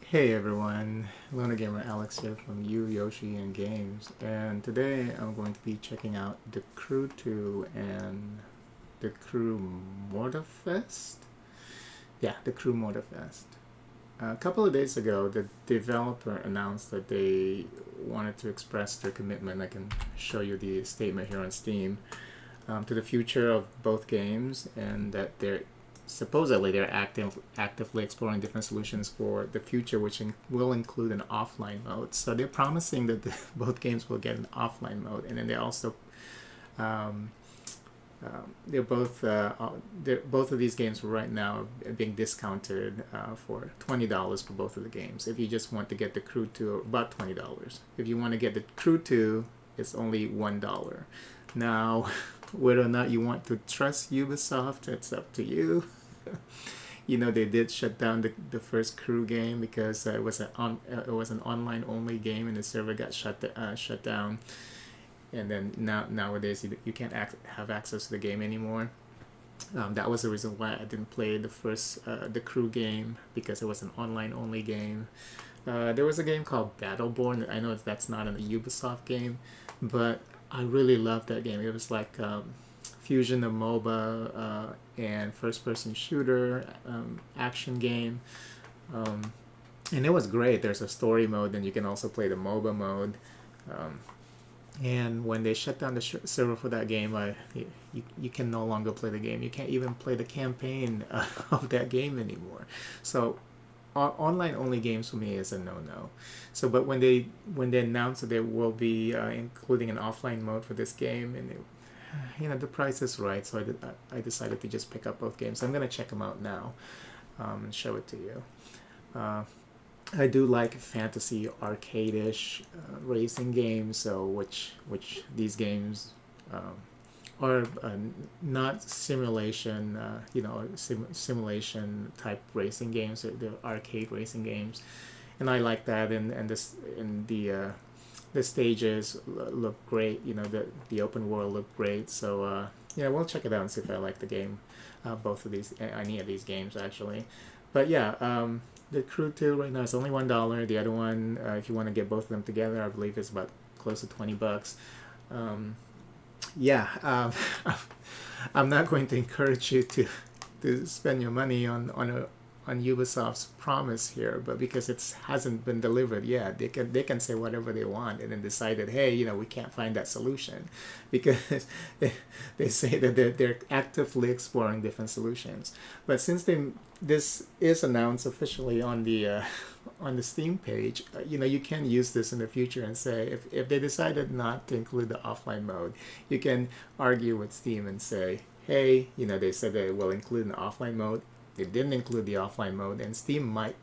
Hey everyone, Lona Gamer Alex here from Yoshi and Games, and today I'm going to be checking out the Crew 2 and the Crew Mortarfest? Yeah, the Crew Mortarfest. A couple of days ago, the developer announced that they wanted to express their commitment. I can show you the statement here on Steam, to the future of both games, and that they're actively exploring different solutions for the future, which will include an offline mode. So they're promising that both games will get an offline mode, and then they also um, both of these games right now are being discounted for $20 for both of the games. If you just want to get the Crew 2, about $20. If you want to get the Crew 2, it's only $1. Now, whether or not you want to trust Ubisoft, it's up to you. They did shut down the first Crew game because it was an online only game and the server got shut down. And then nowadays you can't have access to the game anymore. That was the reason why I didn't play the Crew game, because it was an online only game. There was a game called Battleborn. I know that's not a Ubisoft game, but I really loved that game. It was like fusion of MOBA and first-person shooter action game, and it was great. There's a story mode, and you can also play the MOBA mode. Um, and when they shut down the server for that game, you can no longer play the game. You can't even play the campaign of that game anymore. So online only games for me is a no. So, but when they announced that they will be including an offline mode for this game, and the price is right, so I decided to just pick up both games. I'm gonna check them out now and show it to you. Uh, I do like fantasy arcade-ish racing games, so which these games are not simulation, simulation type racing games. They're arcade racing games, and I like that. And the stages look great. The open world look great. So yeah, we'll check it out and see if I like the game. Both of these, any of these games actually. But yeah, the Crew 2 right now is only $1. The other one, if you want to get both of them together, I believe is about close to $20. Um, yeah, I'm not going to encourage you to spend your money on Ubisoft's promise here, but because it hasn't been delivered yet, they can say whatever they want and then decide that, hey, we can't find that solution, because they say that they're actively exploring different solutions. But since this is announced officially on the Steam page, you can use this in the future and say, if they decided not to include the offline mode, you can argue with Steam and say, hey, they said they will include an offline mode. They didn't include the offline mode, and Steam might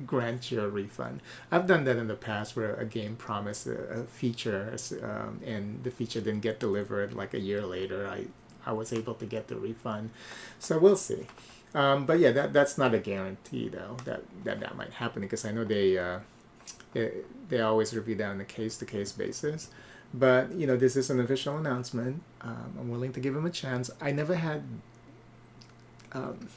grant you a refund. I've done that in the past where a game promised a feature, and the feature didn't get delivered. Like a year later, I was able to get the refund. So we'll see. But yeah, that's not a guarantee though that might happen, because I know they always review that on a case to case basis. But this is an official announcement. I'm willing to give them a chance. I never had um,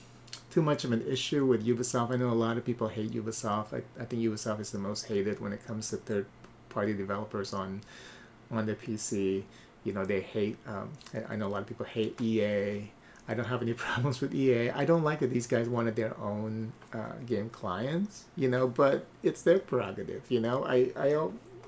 too much of an issue with Ubisoft. I know a lot of people hate Ubisoft. I think Ubisoft is the most hated when it comes to third party developers on the PC. They hate. I know a lot of people hate EA. I don't have any problems with EA. I don't like that these guys wanted their own game clients. But it's their prerogative.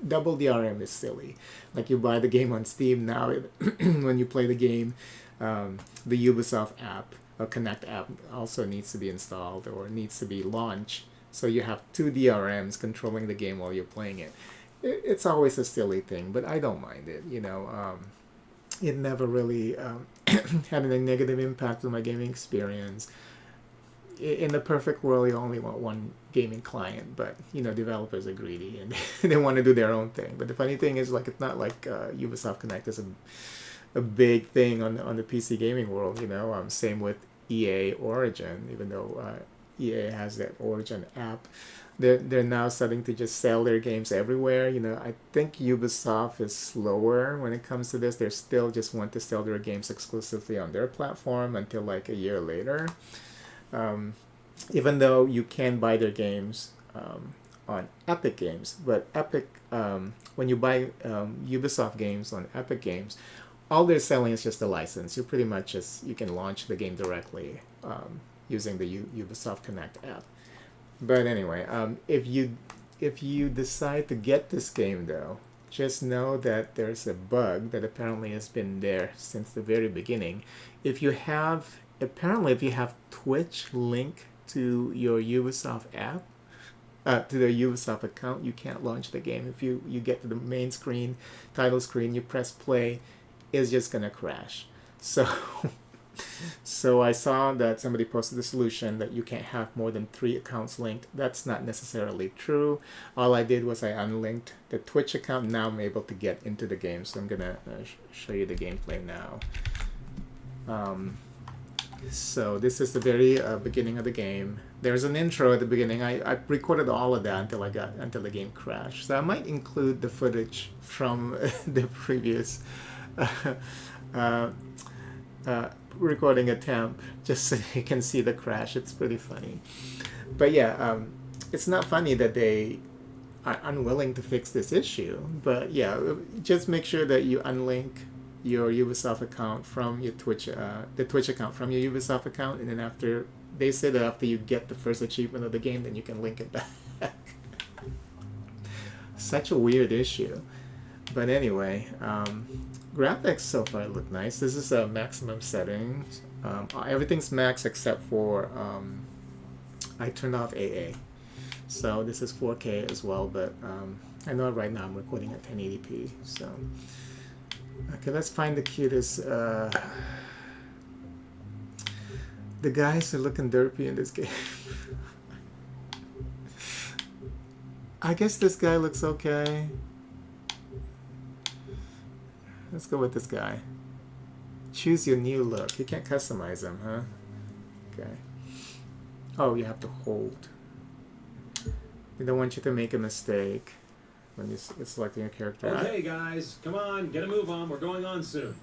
Double DRM is silly. Like, you buy the game on Steam now. When you play the game, the Ubisoft app, a Connect app, also needs to be installed or needs to be launched. So you have two DRMs controlling the game while you're playing it. It's always a silly thing, but I don't mind it. It never really had a negative impact on my gaming experience. In the perfect world, you only want one gaming client, but developers are greedy and they want to do their own thing. But the funny thing is, like, it's not like Ubisoft Connect is a big thing on the PC gaming world. Same with EA Origin, even though EA has that Origin app. They're now starting to just sell their games everywhere. I think Ubisoft is slower when it comes to this. They still just want to sell their games exclusively on their platform until like a year later. Um, Even though you can buy their games on Epic Games. But Epic, when you buy Ubisoft games on Epic Games, all they're selling is just a license. You pretty much you can launch the game directly using the Ubisoft Connect app. But anyway, if you decide to get this game though, just know that there's a bug that apparently has been there since the very beginning. If you have Twitch link to your Ubisoft app, to the Ubisoft account, you can't launch the game. If you get to the main screen, title screen, you press play, it's just gonna crash. So I saw that somebody posted the solution that you can't have more than 3 accounts linked. That's not necessarily true. All I did was I unlinked the Twitch account. Now I'm able to get into the game, so I'm gonna show you the gameplay now. So this is the very beginning of the game. There's an intro at the beginning. I recorded all of that until the game crashed. So I might include the footage from the previous recording attempt just so you can see the crash. It's pretty funny. But yeah, it's not funny that they are unwilling to fix this issue. But yeah, just make sure that you unlink your Ubisoft account from your Twitch, the Twitch account from your Ubisoft account, and then after you get the first achievement of the game, then you can link it back. Such a weird issue. But anyway, graphics so far look nice. This is a maximum settings. Everything's max except for I turned off AA. So this is 4K as well, but I know right now I'm recording at 1080p. So okay, let's find the cutest. The guys are looking derpy in this game. I guess this guy looks okay. Let's go with this guy. Choose your new look. You can't customize them, huh? Okay. Oh, you have to hold. They don't want you to make a mistake when you're selecting a character. Okay, guys, come on, get a move on. We're going on soon.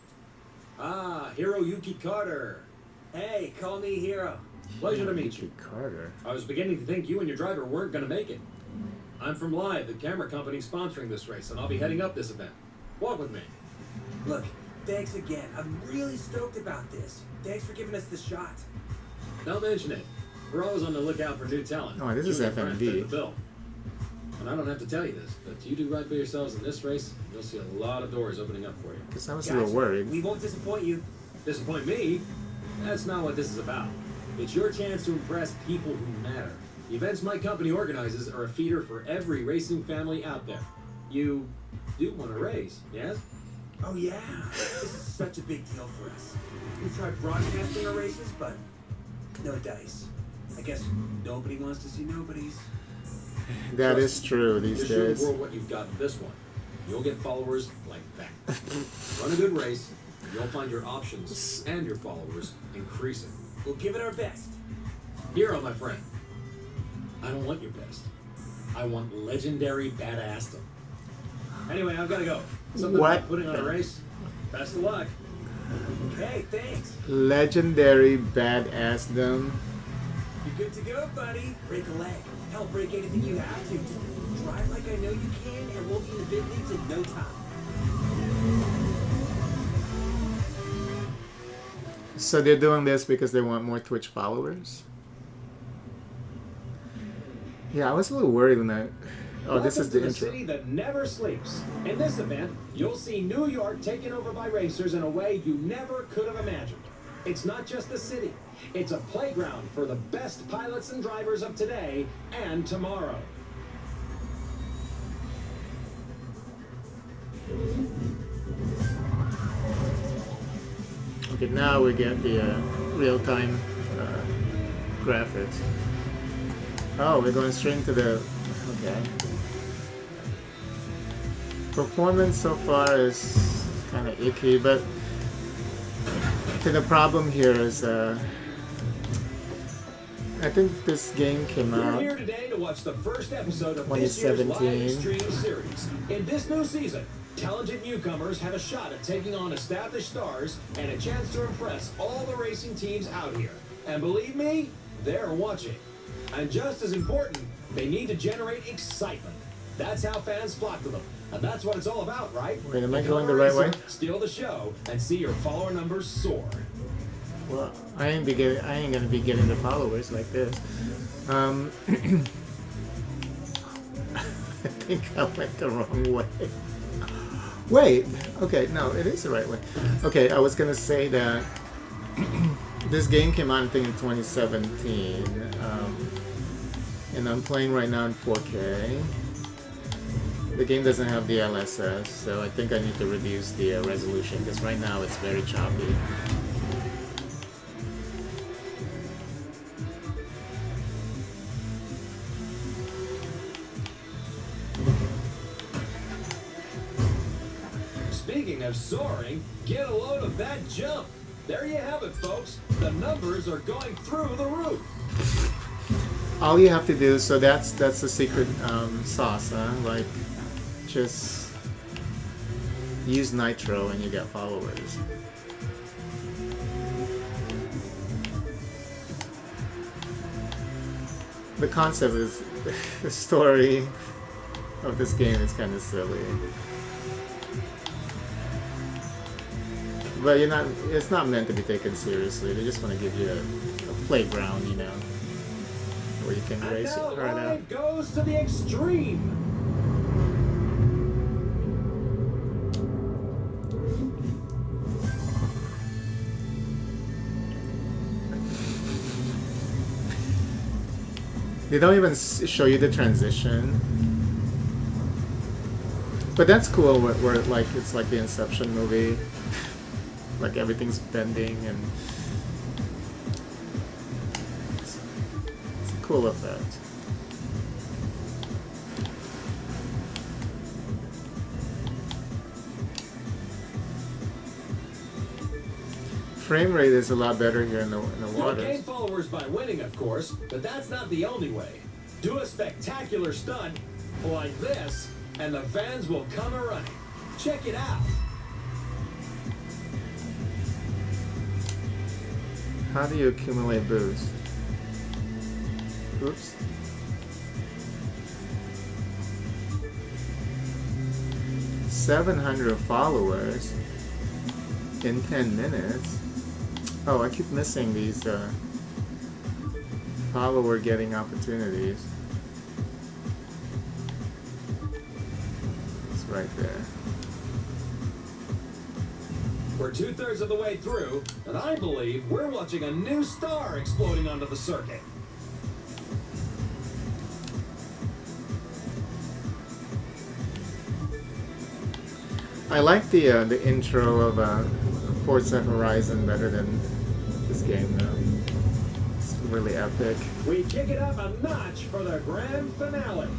Hiroyuki Carter. Hey, call me Hiro. Pleasure to meet you. Carter. I was beginning to think you and your driver weren't going to make it. I'm from Live, the camera company sponsoring this race, and I'll be heading up this event. Walk with me. Look, thanks again. I'm really stoked about this. Thanks for giving us the shot. Don't mention it. We're always on the lookout for new talent. Oh, this is FMV. And I don't have to tell you this, but you do right by yourselves in this race, you'll see a lot of doors opening up for you. Because I was a little worried. We won't disappoint you. Disappoint me? That's not what this is about. It's your chance to impress people who matter. The events my company organizes are a feeder for every racing family out there. You do want to race, yes? Oh yeah, this is such a big deal for us. We've tried broadcasting our races, but no dice. I guess nobody wants to see nobodies. That is true these days. Just show the world what you've got in this one. You'll get followers like that. Run a good race, and you'll find your options and your followers increasing. We'll give it our best. Hero, my friend. I don't want your best. I want legendary badassdom. Anyway, I've got to go. Something about putting on a race. Best of luck. Okay, thanks. Legendary badassdom. You're good to go, buddy. Break a leg. Hell, break anything you have to. Just drive like I know you can, and we'll be in the big leagues in no time. So they're doing this because they want more Twitch followers? Yeah, I was a little worried when I... Oh, Welcome this is the to intro. City that never sleeps. In this event, you'll see New York taken over by racers in a way you never could have imagined. It's not just a city. It's a playground for the best pilots and drivers of today and tomorrow. Okay, now we get the real-time graphics. Oh, we're going straight into the... Okay. Performance so far is kind of icky, but the problem here is I think this game came out. We're here today to watch the first episode of this year's live stream series. In this new season, talented newcomers have a shot at taking on established stars and a chance to impress all the racing teams out here. And believe me, they're watching. And just as important, They need to generate excitement. That's how fans flock to them. And that's what it's all about, right? Wait, am I Become going a the right way? racer, steal the show, and see your follower numbers soar. Well, I ain't gonna be getting the followers like this. I think I went the wrong way. Wait, okay, no, it is the right way. Okay, I was gonna say that this game came out, I think, in 2017, and I'm playing right now in 4K. The game doesn't have the LSS, so I think I need to reduce the resolution, because right now it's very choppy. Speaking of soaring, get a load of that jump. There you have it, folks. The numbers are going through the roof. All you have to do, so that's the secret sauce, huh? Like, just use nitro and you get followers. The concept is, the story of this game is kind of silly. But it's not meant to be taken seriously. They just want to give you a playground, you know, where you can race it right out. Life goes to the extreme. They don't even show you the transition. But that's cool where like it's like the Inception movie. Like everything's bending and it's a cool effect. Frame rate is a lot better here in the You'll water. gain followers by winning, of course, but that's not the only way. Do a spectacular stunt like this, and the fans will come a-running. Check it out. How do you accumulate boost? Oops. $700 followers in 10 minutes. Oh, I keep missing these follower getting opportunities. It's right there. We're 2/3 of the way through, and I believe we're watching a new star exploding onto the circuit. I like the intro of Forza Horizon better than this game though. It's really epic. We kick it up a notch for the grand finale.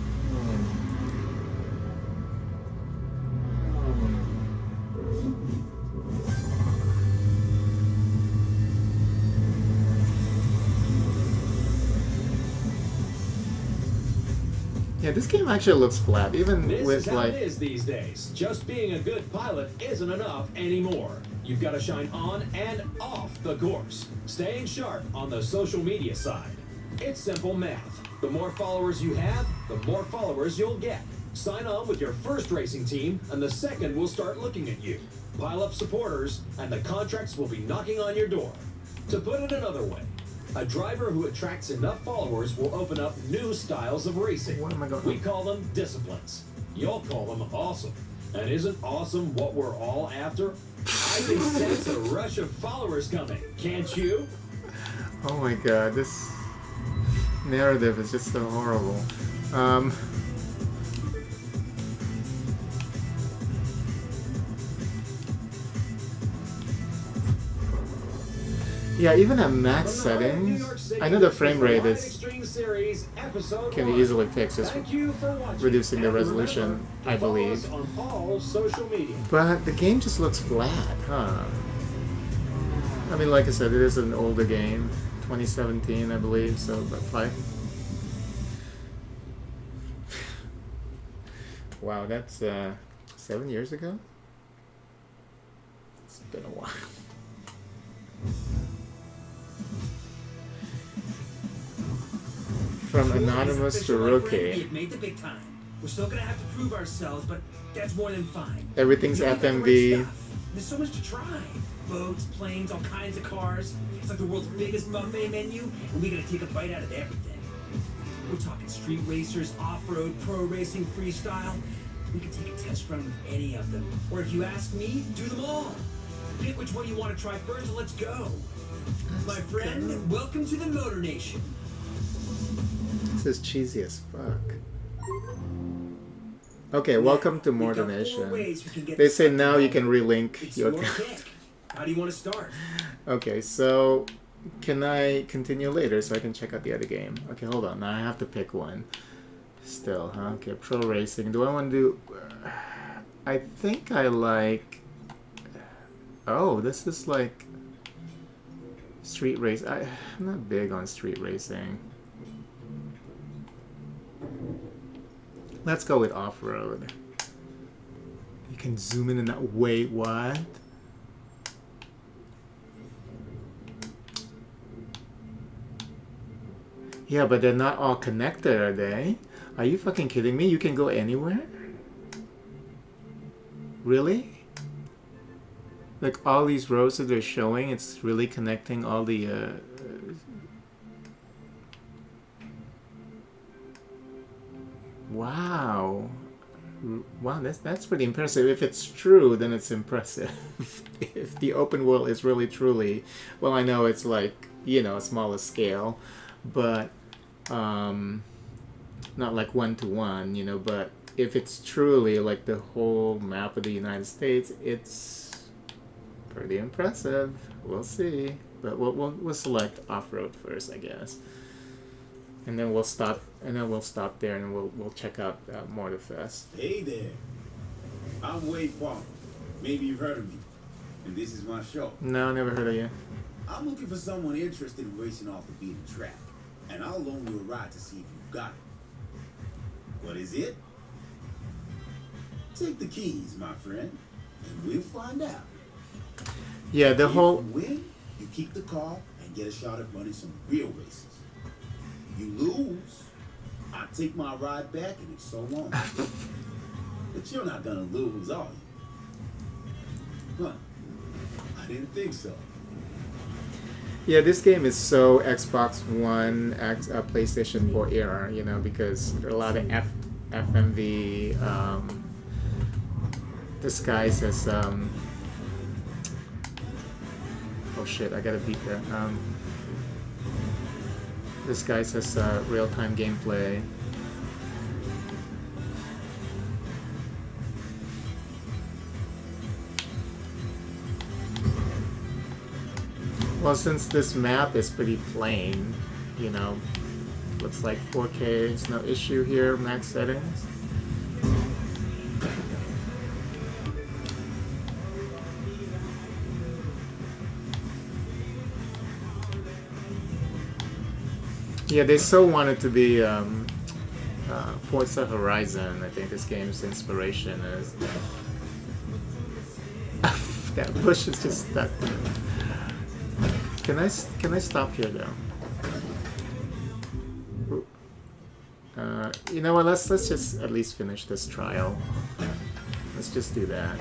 Yeah, this game actually looks flat, even This with is how like. it is these days. Just being a good pilot isn't enough anymore. You've got to shine on and off the course, staying sharp on the social media side. It's simple math. The more followers you have, the more followers you'll get. Sign on with your first racing team, and the second will start looking at you. Pile up supporters, and the contracts will be knocking on your door. To put it another way, a driver who attracts enough followers will open up new styles of racing. What am I going? We call them disciplines. You'll call them awesome. And isn't awesome what we're all after? I can sense a rush of followers coming, can't you? Oh my god, this narrative is just so horrible. Yeah, even at max settings, I know the frame rate can be easily fixed just reducing the resolution, I believe. But the game just looks flat, huh? I mean, like I said, it is an older game, 2017, I believe, so about 5. Wow, that's 7 years ago? It's been a while. From anonymous to Official, my friend. rookie. We've made the big time. We're still gonna have to prove ourselves, but that's more than fine. Everything's We got the right FMV. stuff. There's so much to try. Boats, planes, all kinds of cars. It's like the world's biggest buffet menu, and we gotta take a bite out of everything. We're talking street racers, off-road, pro racing, freestyle. We could take a test run with any of them. Or if you ask me, do them all. Pick which one you want to try first and let's go. My friend, welcome to the Motor Nation. This is cheesy as fuck. Okay, welcome to We've got 4 Modernation. ways we can get They this say stuff now you going. can relink It's your your account. pick. How do you want to start? Okay, so can I continue later so I can check out the other game? Okay, hold on. Now I have to pick one. Still, huh? Okay, pro racing. Do I want to do... I think I like... Oh, this is like... Street race. I'm not big on street racing. Let's go with off-road. You can zoom in and out. Wait, what? Yeah, but they're not all connected, are they? Are you fucking kidding me? You can go anywhere? Really? Like all these roads that they're showing, it's really connecting all the wow. Wow, that's pretty impressive. If it's true, then it's impressive. If the open world is really truly, well, I know it's like, you know, a smaller scale, but not like 1-to-1, you know, but if it's truly like the whole map of the United States, it's pretty impressive. We'll see, but we'll select off-road first, I guess, and then we'll stop there, and we'll check out Motorfest. Hey there. I'm Wade Palmer. Maybe you've heard of me. And this is my show. No, never heard of you. I'm looking for someone interested in racing off the beaten track. And I'll loan you a ride to see if you've got it. What is it? Take the keys, my friend, and we'll find out. Yeah, the If whole you win, you keep the car and get a shot at running some real races. You lose, I take my ride back and it's so long. But you're not gonna lose, are you? Huh. I didn't think so. Yeah, this game is so Xbox One, PlayStation 4 era, you know, because there are a lot of FMV disguised as oh shit, I gotta beat that. Disguised as real-time gameplay. Well, since this map is pretty plain, you know, looks like 4K, it's no issue here, max settings. Yeah, they so wanted to be Forza Horizon. I think this game's inspiration is... That bush is just stuck there. Can I stop here though? You know what? Let's just at least finish this trial. Let's just do that.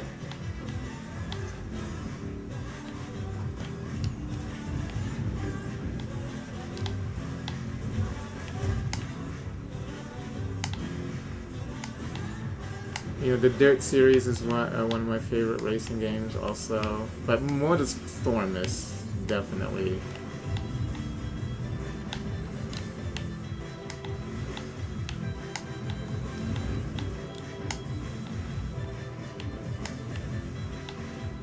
You know, the Dirt series is one of my favorite racing games also, but Storm is definitely...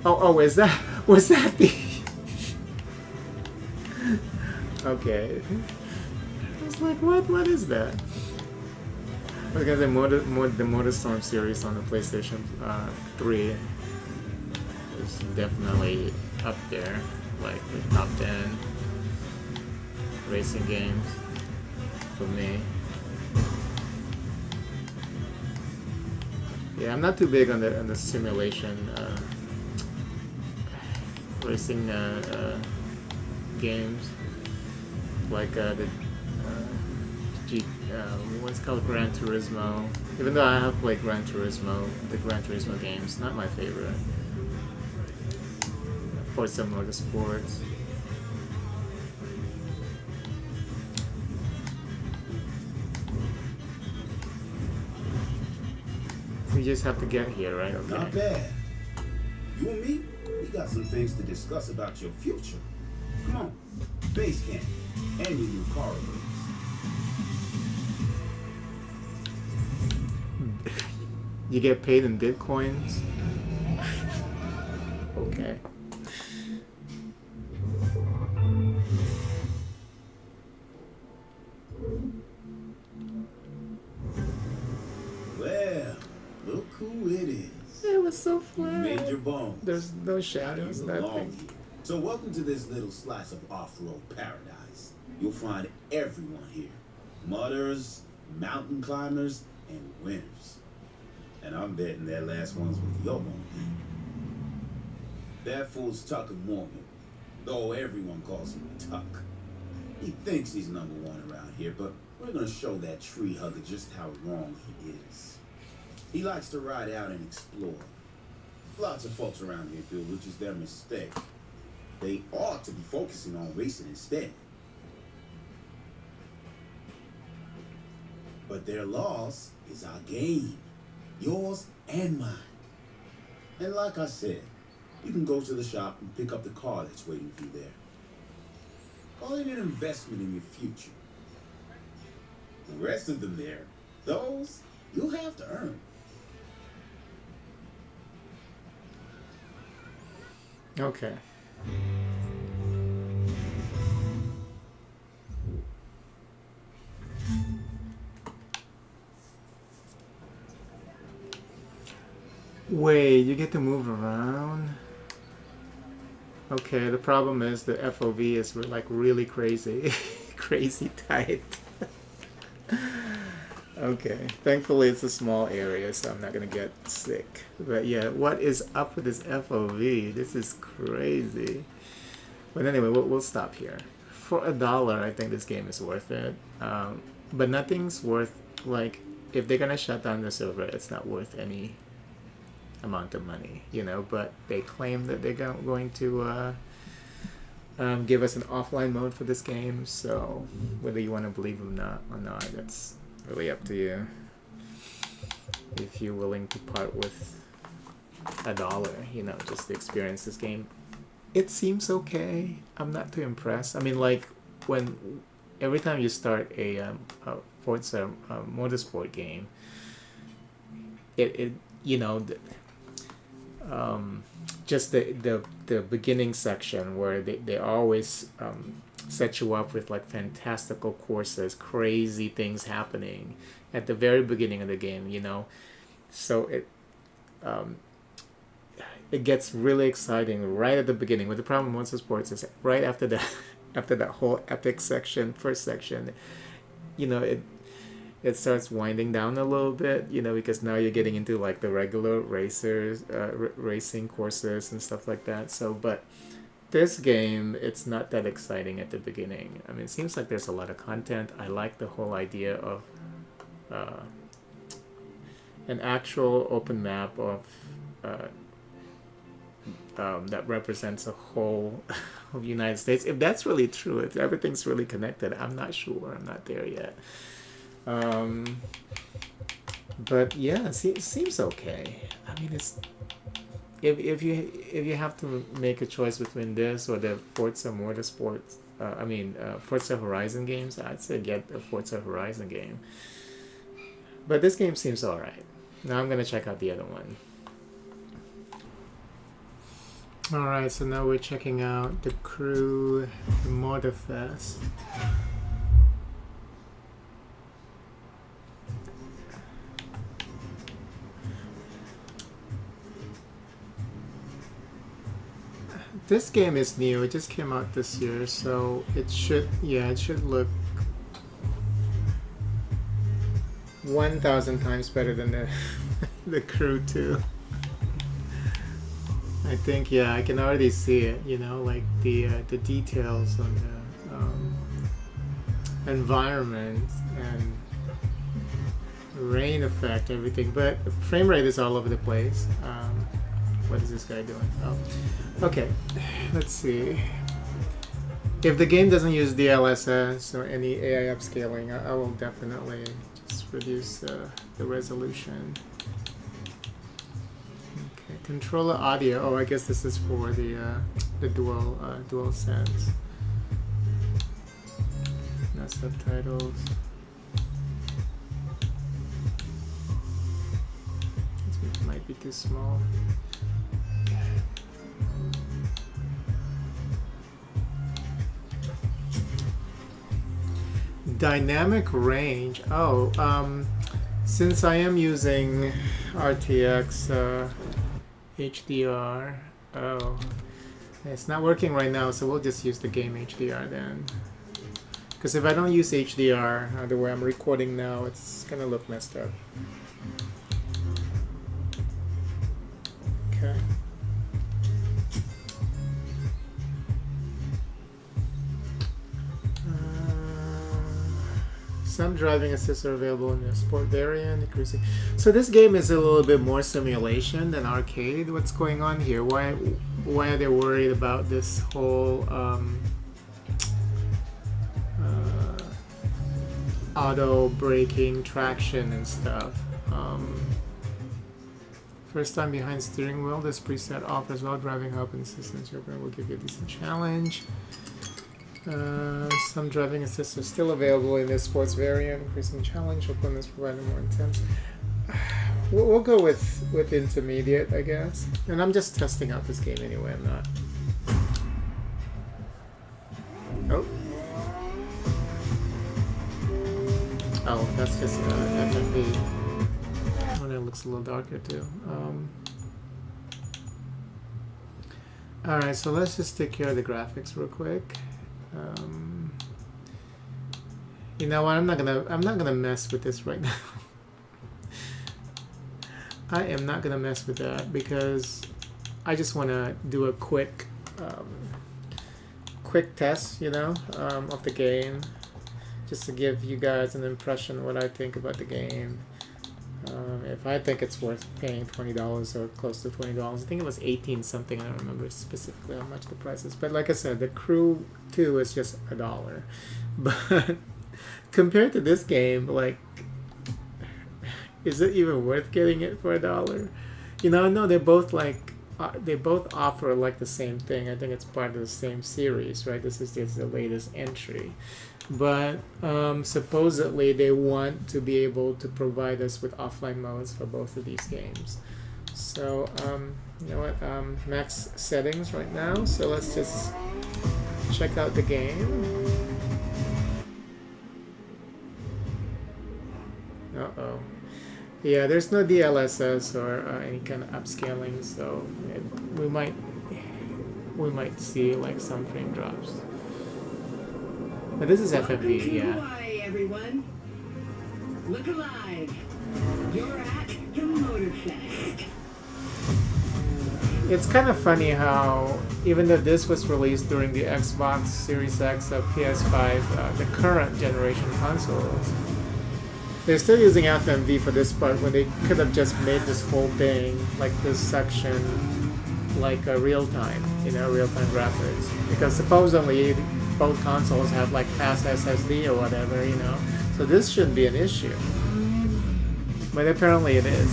Oh, was that the... Okay. I was like, what is that? I was gonna say the MotorStorm series on the PlayStation 3 is definitely up there, like the top 10 racing games for me. Yeah, I'm not too big on the simulation racing games like the what's called Gran Turismo. Even though I have played Gran Turismo, the Gran Turismo games, not my favorite. Forza Motorsport. We just have to get here, right? Okay. Not bad. You and me, we got some things to discuss about your future. Come on, base camp and your new car race. You get paid in bitcoins? Okay. Well, look who it is. It was so You flat. made your bones. There's no shadows, You belong nothing. here. So welcome to this little slice of off-road paradise. You'll find everyone here. Mudders, mountain climbers, and winners. And I'm betting that last one's with your own. That fool's Tucker Morgan, though everyone calls him Tuck. He thinks he's number one around here, but we're gonna show that tree hugger just how wrong he is. He likes to ride out and explore. Lots of folks around here do, which is their mistake. They ought to be focusing on racing instead. But their loss is our game. Yours and mine. And like I said, you can go to the shop and pick up the car that's waiting for you there. Call it an investment in your future. The rest of them there, those you'll have to earn. Okay. Wait, you get to move around? Okay, the problem is the FOV is like really crazy. Crazy tight. Okay, thankfully it's a small area, so I'm not gonna get sick. But yeah, what is up with this FOV? This is crazy. But anyway, we'll stop here. For $1, I think this game is worth it. But nothing's worth, like, if they're gonna shut down the server, it's not worth any amount of money, you know. But they claim that they're going to give us an offline mode for this game, so whether you want to believe them or not, that's really up to you. If you're willing to part with $1, you know, just to experience this game, it seems okay. I'm not too impressed. I mean, like, when every time you start a Forza Motorsport game, it you know, just the beginning section where they always set you up with like fantastical courses, crazy things happening at the very beginning of the game, you know. So it gets really exciting right at the beginning. But the problem with Motorsports is right after that after that whole epic section, first section, you know, it starts winding down a little bit, you know, because now you're getting into like the regular racing courses and stuff like that. So, but this game, it's not that exciting at the beginning. I mean, it seems like there's a lot of content. I like the whole idea of an actual open map of that represents a whole of the United States. If that's really true, if everything's really connected, I'm not sure. I'm not there yet. But yeah, it seems okay. I mean, it's if you have to make a choice between this or the Forza Motorsport, Forza Horizon games, I'd say get the Forza Horizon game. But this game seems alright. Now I'm gonna check out the other one. Alright, so now we're checking out the Crew Motorfest. This game is new. It just came out this year, so it should look 1,000 times better than the Crew 2. I think, yeah, I can already see it, you know, like the details on environment and rain effect, everything, but the frame rate is all over the place. What is this guy doing? Oh, okay. Let's see. If the game doesn't use DLSS or any AI upscaling, I will definitely just reduce the resolution. Okay, controller audio. Oh, I guess this is for the dual sense. No subtitles. This might be too small. Dynamic range. Oh, since I am using RTX HDR, oh, it's not working right now, so we'll just use the game HDR then. Because if I don't use HDR the way I'm recording now, it's gonna look messed up. Okay. Some driving assists are available in the sport variant, increasing. So this game is a little bit more simulation than arcade. What's going on here? Why are they worried about this whole auto braking, traction, and stuff? First time behind steering wheel. This preset offers well driving help and assistance. Your brain will give you a decent challenge. Some driving assists are still available in this sports variant. Increasing challenge. Opponents providing more intense. We'll go with intermediate, I guess. And I'm just testing out this game anyway. I'm not. Oh. Oh, that's just FMV. Oh, that looks a little darker too. All right, so let's just take care of the graphics real quick. You know what? I'm not gonna mess with this right now. I am not gonna mess with that because I just want to do a quick test, you know, of the game, just to give you guys an impression of what I think about the game. If I think it's worth paying $20 or close to $20. I think it was 18 something. I don't remember specifically how much the price is. But like I said, the Crew 2 is just $1. But compared to this game, like, is it even worth getting it for $1? You know, no, they both like they both offer like the same thing. I think it's part of the same series, right? This is the latest entry. But supposedly they want to be able to provide us with offline modes for both of these games. So you know what, max settings right now, so let's just check out the game. Uh-oh. Yeah, there's no DLSS or any kind of upscaling, so we might see like some frame drops. But this is FMV, yeah. Hawaii, everyone. Look alive. You're at the Motorfest. It's kind of funny how, even though this was released during the Xbox Series X of PS5, the current generation consoles, they're still using FMV for this part when they could have just made this whole thing, like this section, like a real-time, you know, real-time graphics. Because supposedly both consoles have like fast SSD or whatever, you know, so this shouldn't be an issue. But apparently it is.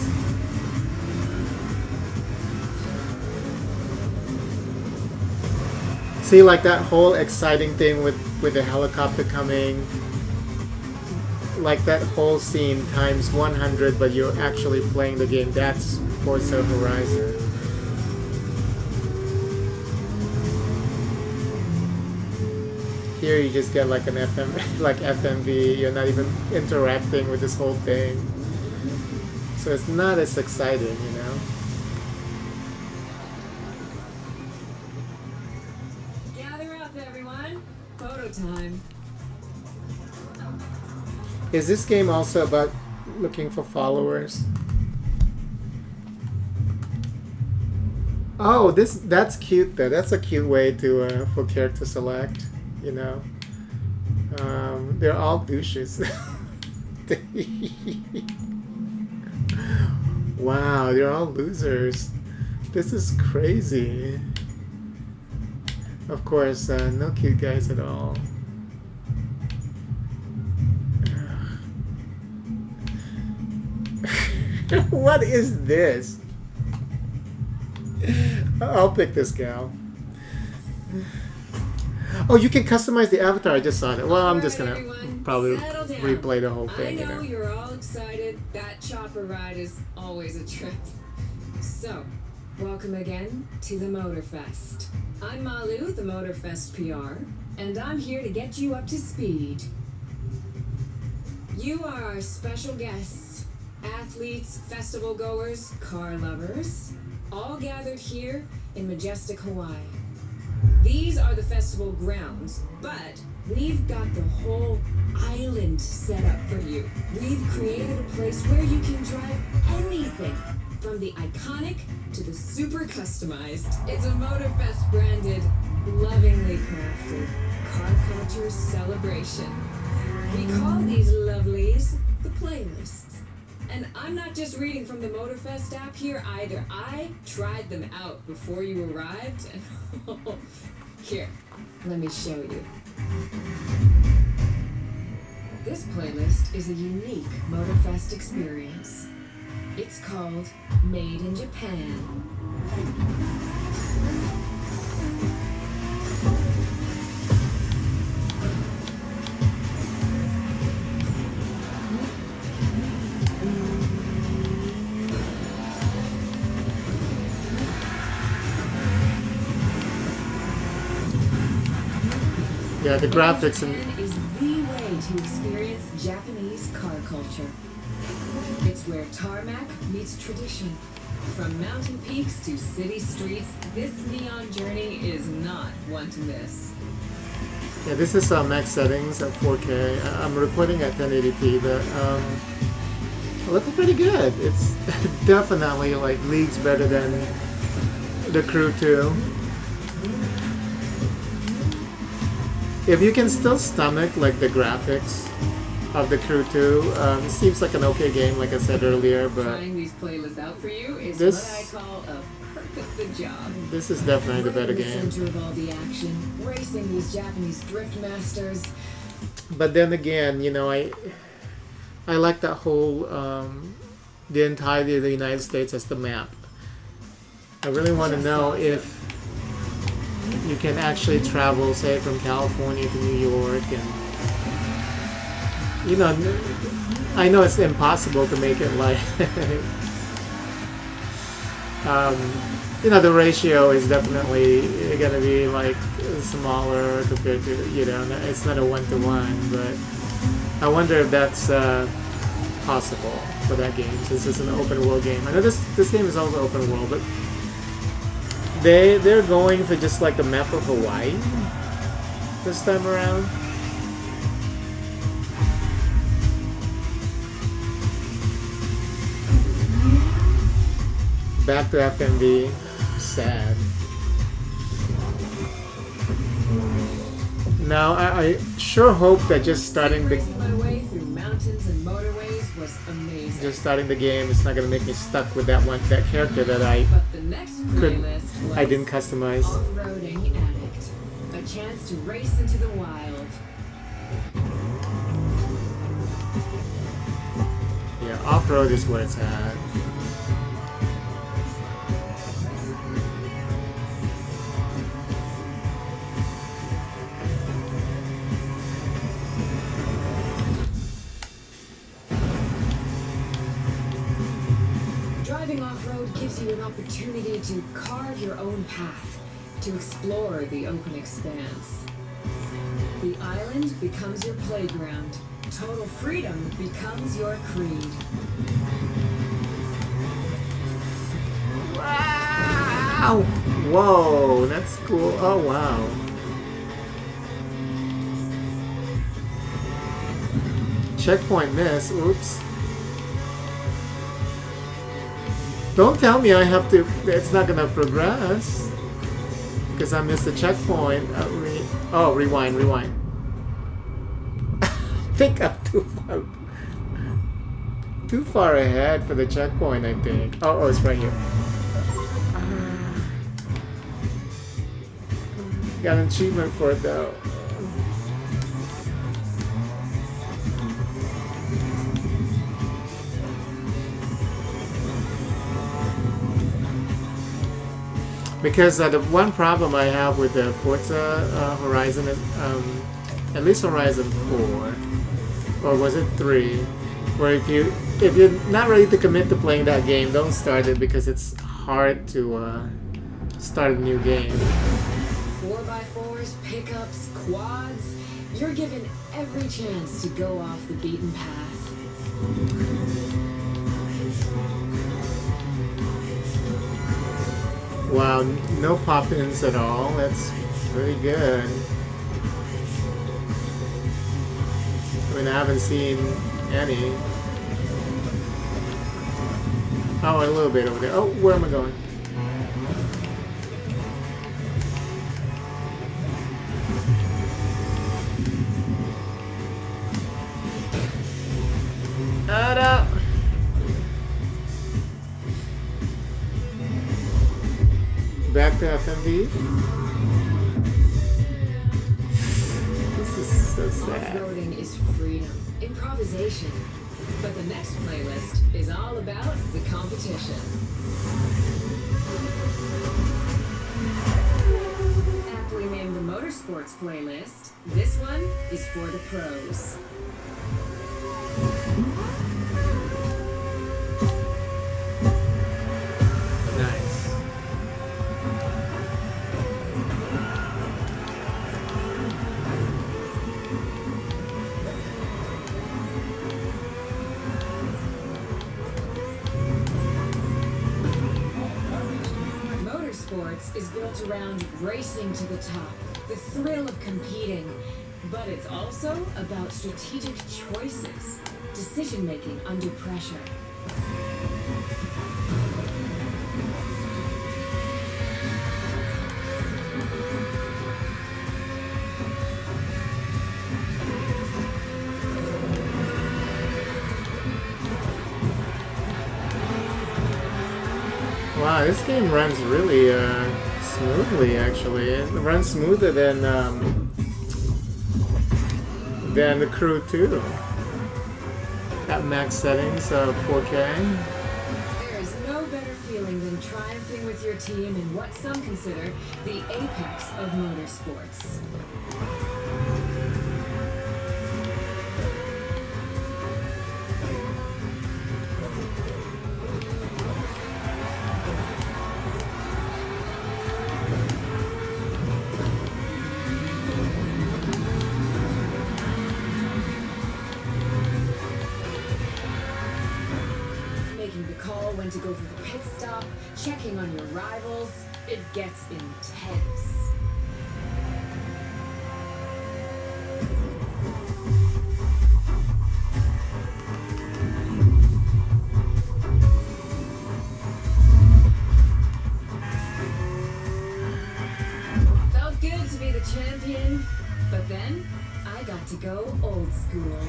See, like that whole exciting thing with the helicopter coming, like that whole scene times 100, but you're actually playing the game. That's Forza Horizon. Here you just get like an FMV. You're not even interacting with this whole thing, so it's not as exciting, you know. Gather up, everyone. Photo time. Is this game also about looking for followers? Oh, that's cute though. That's a cute way to for character select, you know. They're all douches. Wow, they're all losers. This is crazy. Of course, no cute guys at all. What is this? I'll pick this gal. Oh, you can customize the avatar. I just saw that. Well, I'm just gonna probably replay the whole thing. I know you're all excited. That chopper ride is always a trip. So, welcome again to the Motorfest. I'm Malu, the Motorfest PR, and I'm here to get you up to speed. You are our special guests, athletes, festival goers, car lovers, all gathered here in majestic Hawaii. These are the festival grounds, but we've got the whole island set up for you. We've created a place where you can drive anything, from the iconic to the super customized. It's a Motorfest branded, lovingly crafted car culture celebration. We call these lovelies the playlists. And I'm not just reading from the Motorfest app here either. I tried them out before you arrived. And here, let me show you. This playlist is a unique Motorfest experience. It's called Made in Japan. Yeah, the graphics and Japan is the way to experience Japanese car culture. It's where tarmac meets tradition. From mountain peaks to city streets, this neon journey is not one to miss. yeah, this is max settings at 4K. I'm recording at 1080p, but looking pretty good. It's definitely like leagues better than the Crew 2. If you can still stomach like the graphics of the Crew 2, it seems like an okay game, like I said earlier. But Trying these playlists out for you is this- what I call a perfect good job. this is definitely the We're better in the game. center of all the action, racing these Japanese drift masters. But then again, you know, I like that whole the entirety of the United States as the map. I really want to know if you can actually travel, say, from California to New York, and you know, I know it's impossible to make it like you know, the ratio is definitely gonna be like smaller compared to, you know, it's not a 1-to-1, but I wonder if that's possible for that game, since it's an open world game. I know this game is also open world, but they're going for just like the map of Hawaii this time around. Back to FMV. Sad. Now I sure hope that just starting the Racing my way through mountains and motorways was amazing. game is not gonna make me stuck with that character that But the next playlist was I didn't customize. Off-roading Addict. A chance to race into the wild. Yeah, off-road is where it's at. Driving off-road gives you an opportunity to carve your own path, to explore the open expanse. The island becomes your playground. Total freedom becomes your creed. Wow! Whoa, that's cool. Oh wow. Checkpoint miss. Oops. Don't tell me I have to. It's not gonna progress because I missed the checkpoint. Rewind. think I'm too far ahead for the checkpoint, I think. Oh, it's right here. Got an achievement for it though. Because the one problem I have with the Forza Horizon is, at least Horizon 4, or was it 3, where if you're not ready to commit to playing that game, don't start it because it's hard to start a new game. 4x4s, pickups, quads. You're given every chance to go off the beaten path. Wow, no pop-ins at all. That's very good. I mean, I haven't seen any. Oh, a little bit over there. Oh, where am I going? No. Back to FMV. This is so sad. Off-roading is freedom, improvisation. But the next playlist is all about the competition. Aptly named the Motorsports playlist, this one is for the pros. Nice. Motorsports is built around racing to the top, the thrill of competing. But it's also about strategic choices, decision-making under pressure. Wow, this game runs really smoothly. Actually, it runs smoother than the Crew 2 at max settings of 4K. There is no better feeling than triumphing with your team in what some consider the apex of motorsports. When to go for the pit stop, checking on your rivals, it gets intense. Felt good to be the champion, but then I got to go old school.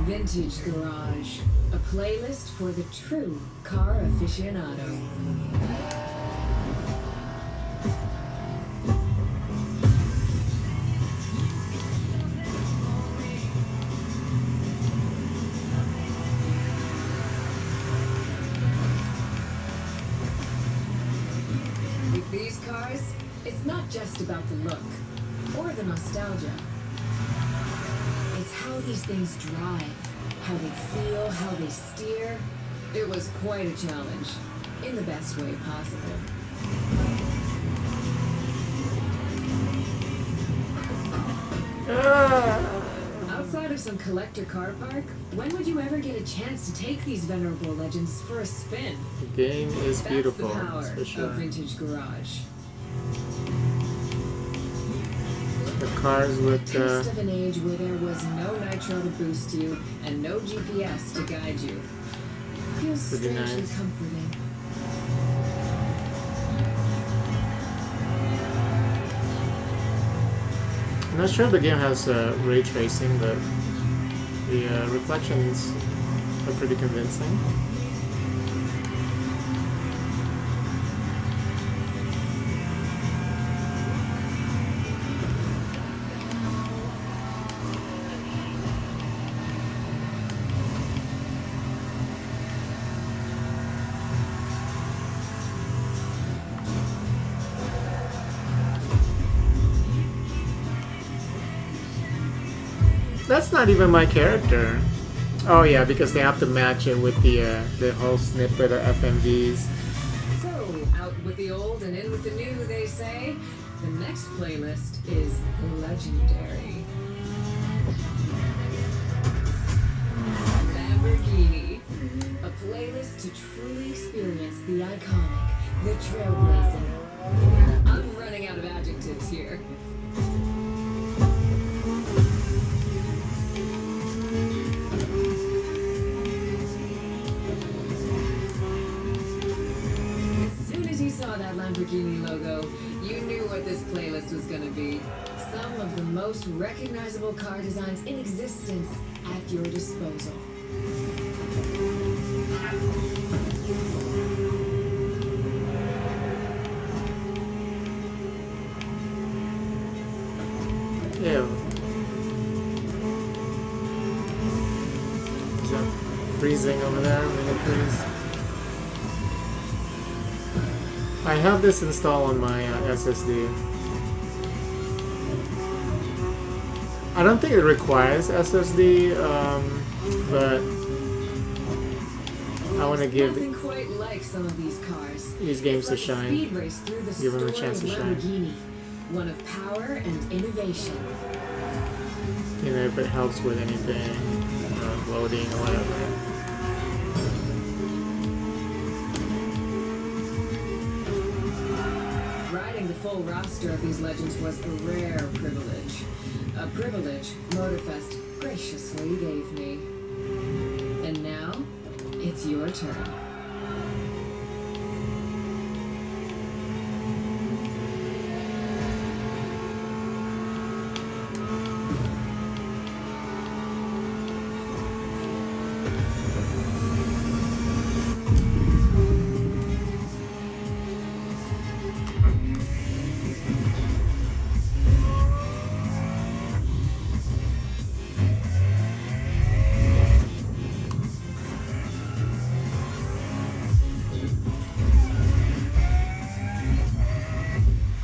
Vintage Garage, a playlist for the true car aficionado. With these cars, it's not just about the look or the nostalgia. It's how these things drive, how they feel, how they steer. It was quite a challenge, in the best way possible. Outside of some collector car park, when would you ever get a chance to take these venerable legends for a spin? The game is beautiful, That's the power that's for sure. of Vintage Garage. The cars with Taste of an age where there was no nitro to boost you and no GPS to guide you. Feels Pretty strangely nice. comforting. I'm not sure if the game has ray tracing, but the reflections are pretty convincing. That's not even my character. Oh yeah, because they have to match it with the whole snippet of FMVs. So, out with the old and in with the new, they say. The next playlist is legendary. Lamborghini. A playlist to truly experience the iconic, the trailblazing. I'm running out of adjectives here. Saw that Lamborghini logo, you knew what this playlist was going to be. Some of the most recognizable car designs in existence at your disposal. Yeah. Is that freezing over there? Mini freeze. I have this installed on my SSD. I don't think it requires SSD, but I want to give Nothing quite like some of these cars. these games It's to like a shine. speed race through the Give them a story chance to of shine. Lamborghini, one of power and innovation. You know, if it helps with anything, loading or whatever. Riding the full roster of these legends was a rare privilege. A privilege Motorfest graciously gave me. And now, it's your turn.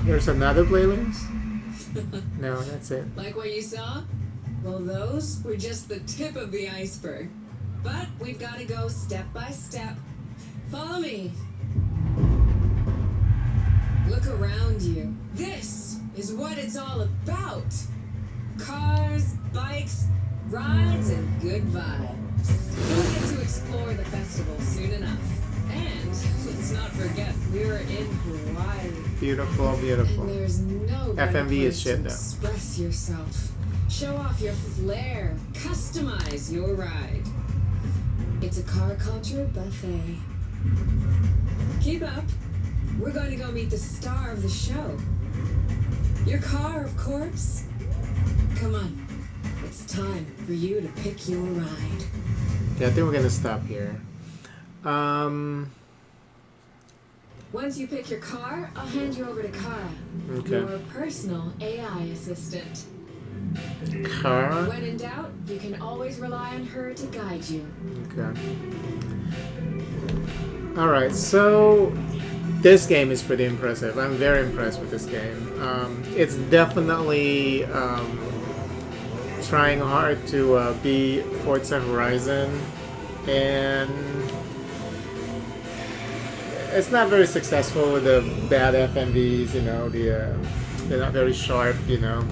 There's another playlist? No, that's it. Like what you saw? Well, those were just the tip of the iceberg. But we've got to go step by step. Follow me. Look around you. This is what it's all about. Cars, bikes, rides, and good vibes. We'll get to explore the festival soon enough. And let's not forget, we're in Hawaii. Beautiful, And beautiful. there's no better FMV is place shit, to though. express yourself. Show off your flair. Customize your ride. It's a car culture buffet. Keep up. We're going to go meet the star of the show. Your car, of course. Come on. It's time for you to pick your ride. Yeah, I think we're gonna stop here. Once you pick your car, I'll hand you over to Kara, Okay. your personal AI assistant. Car. When in doubt, you can always rely on her to guide you. Okay. Alright, so this game is pretty impressive. I'm very impressed with this game. It's definitely trying hard to be Forza Horizon, and it's not very successful with the bad FMVs, you know, they're not very sharp, you know.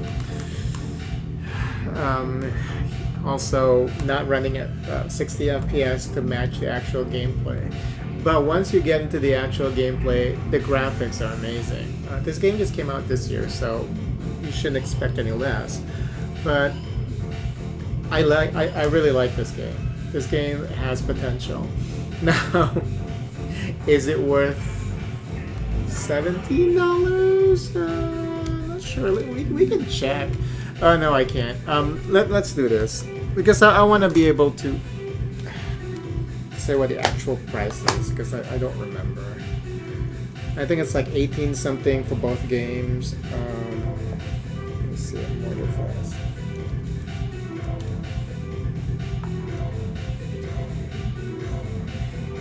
Also, not running at 60 FPS to match the actual gameplay. But once you get into the actual gameplay, the graphics are amazing. This game just came out this year, so you shouldn't expect any less. But I really like this game. This game has potential. Now, is it worth $17? Not sure. We can check. Oh no, I can't. Let's do this because I want to be able to say what the actual price is because I don't remember. I think it's like 18 something for both games. Let me see, more fast.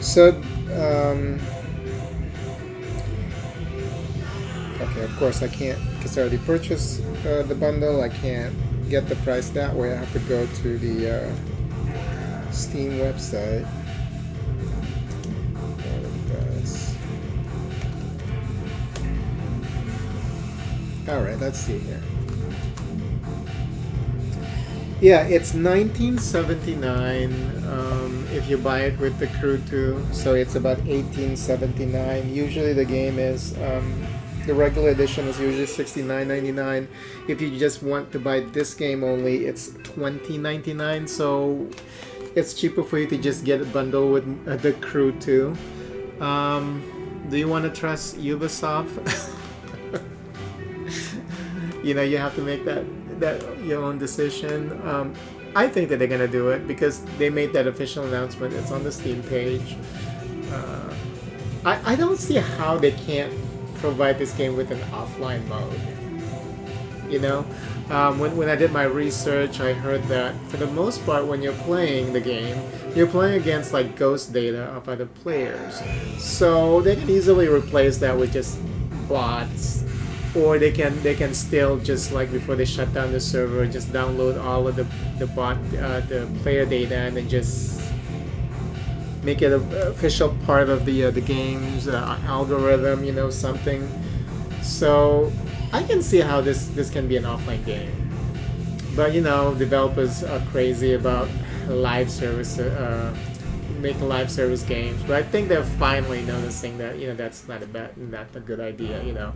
So, okay, of course I can't because I already purchased the bundle. I can't get the price that way. I have to go to the Steam website. Alright, let's see here. Yeah, it's $19.79 if you buy it with the Crew 2, so it's about $18.79. Usually the game is, the regular edition is usually $69.99. If you just want to buy this game only, it's $20.99, so it's cheaper for you to just get a bundle with the Crew 2. Do you want to trust Ubisoft? You know, you have to make that your own decision. I think that they're gonna do it because they made that official announcement. It's on the Steam page. I don't see how they can't provide this game with an offline mode. You know, when I did my research, I heard that for the most part, when you're playing the game, you're playing against like ghost data of other players. So they can easily replace that with just bots. Or they can still just like before they shut down the server, just download all of the player data and then just make it an official part of the game's algorithm, you know, something. So I can see how this can be an offline game, but you know, developers are crazy about live service, making live service games. But I think they're finally noticing that, you know, that's not a good idea, you know.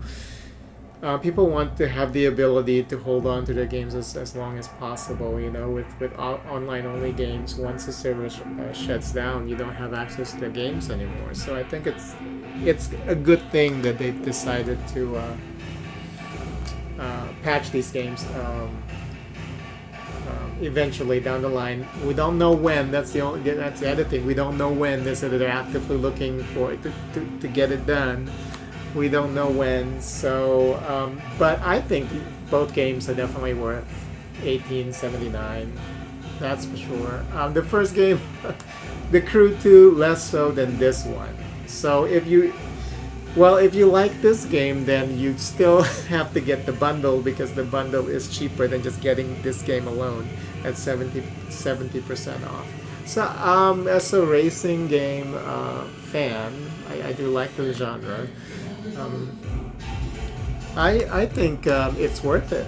People want to have the ability to hold on to their games as long as possible. You know, with online-only games, once the server shuts down, you don't have access to the games anymore. So I think it's a good thing that they've decided to patch these games eventually down the line. We don't know when. That's the other thing. We don't know when. They're actively looking for it to get it done. We don't know when, so but I think both games are definitely worth $18.79. That's for sure. The first game, the Crew 2, less so than this one. So if you like this game, then you still have to get the bundle because the bundle is cheaper than just getting this game alone at 70% off. So as a racing game fan, I do like the genre. I think it's worth it.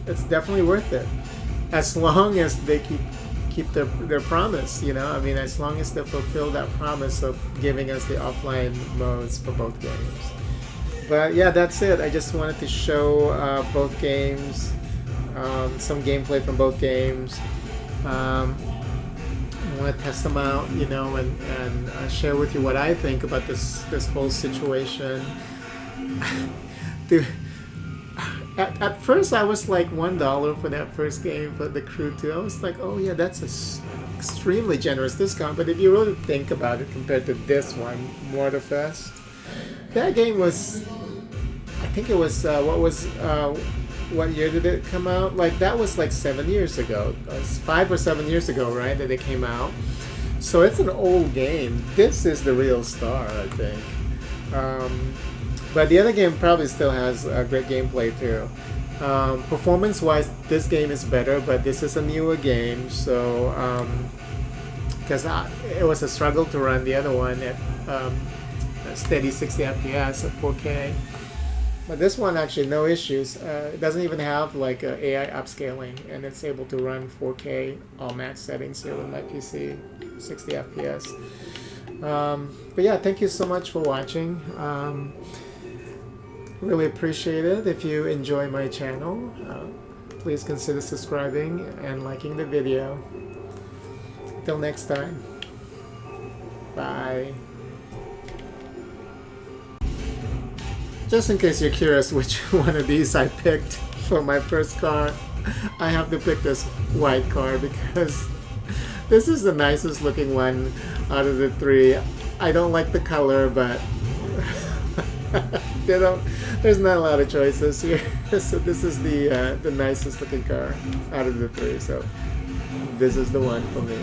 It's definitely worth it, as long as they keep their promise. You know, I mean, as long as they fulfill that promise of giving us the offline modes for both games. But yeah, that's it. I just wanted to show both games, some gameplay from both games. I want to test them out, you know, and share with you what I think about this whole situation. At first I was like $1 for that first game for the Crew 2. I was like, oh yeah, that's an extremely generous discount. But if you really think about it, compared to this one, Mortarfest, that game was, I think it was what year did it come out? Like that was like 7 years ago. It was 5 or 7 years ago, right, that it came out. So it's an old game. This is the real star, I think. But the other game probably still has great gameplay too. Performance-wise, this game is better, but this is a newer game, so because it was a struggle to run the other one at a steady 60 FPS at 4K. But this one actually no issues. It doesn't even have like AI upscaling, and it's able to run 4K all max settings here with my PC, 60 FPS. But yeah, thank you so much for watching. Really appreciate it. If you enjoy my channel, please consider subscribing and liking the video. Till next time, bye. Just in case you're curious which one of these I picked for my first car, I have to pick this white car because this is the nicest looking one out of the three. I don't like the color, but there's not a lot of choices here. So this is the nicest looking car out of the three. So this is the one for me.